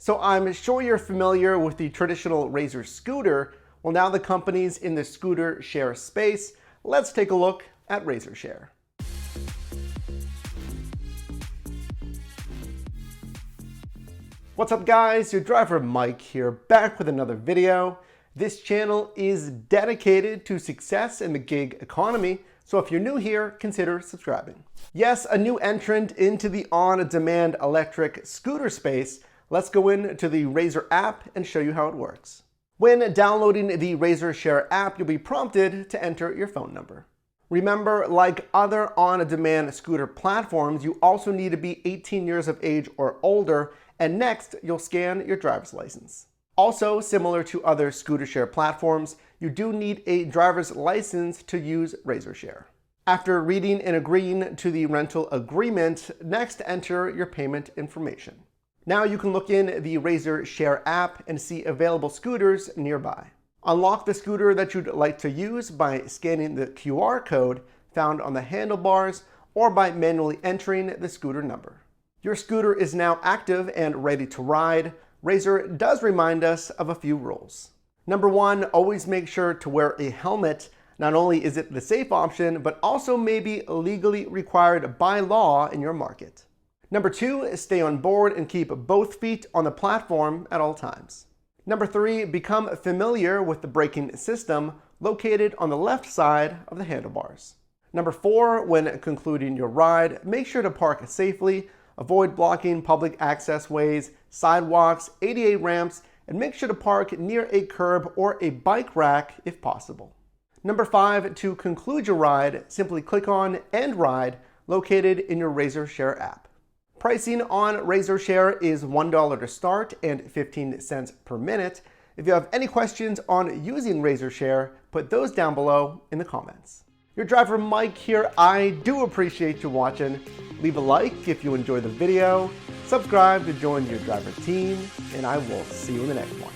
So I'm sure you're familiar with the traditional Razor scooter. Well, now the companies in the scooter share space. Let's take a look at Razor Share. What's up guys, your driver Mike here, back with another video. This channel is dedicated to success in the gig economy, so if you're new here, consider subscribing. Yes, a new entrant into the on-demand electric scooter space. Let's go into the Razor app and show you how it works. When downloading the Razor Share app, you'll be prompted to enter your phone number. Remember, like other on-demand scooter platforms, you also need to be 18 years of age or older, and next, you'll scan your driver's license. Also, similar to other scooter share platforms, you do need a driver's license to use Razor Share. After reading and agreeing to the rental agreement, next enter your payment information. Now you can look in the Razor Share app and see available scooters nearby. Unlock the scooter that you'd like to use by scanning the QR code found on the handlebars or by manually entering the scooter number. Your scooter is now active and ready to ride. Razor does remind us of a few rules. Number one, always make sure to wear a helmet. Not only is it the safe option, but also may be legally required by law in your market. Number two, stay on board and keep both feet on the platform at all times. Number three, become familiar with the braking system located on the left side of the handlebars. Number four, when concluding your ride, make sure to park safely, avoid blocking public access ways, sidewalks, ADA ramps, and make sure to park near a curb or a bike rack if possible. Number five, to conclude your ride, simply click on End Ride located in your Razor Share app. Pricing on Razor Share is $1 to start and 15 cents per minute. If you have any questions on using Razor Share, put those down below in the comments. Your driver Mike here. I do appreciate you watching. Leave a like if you enjoy the video, subscribe to join your driver team, and I will see you in the next one.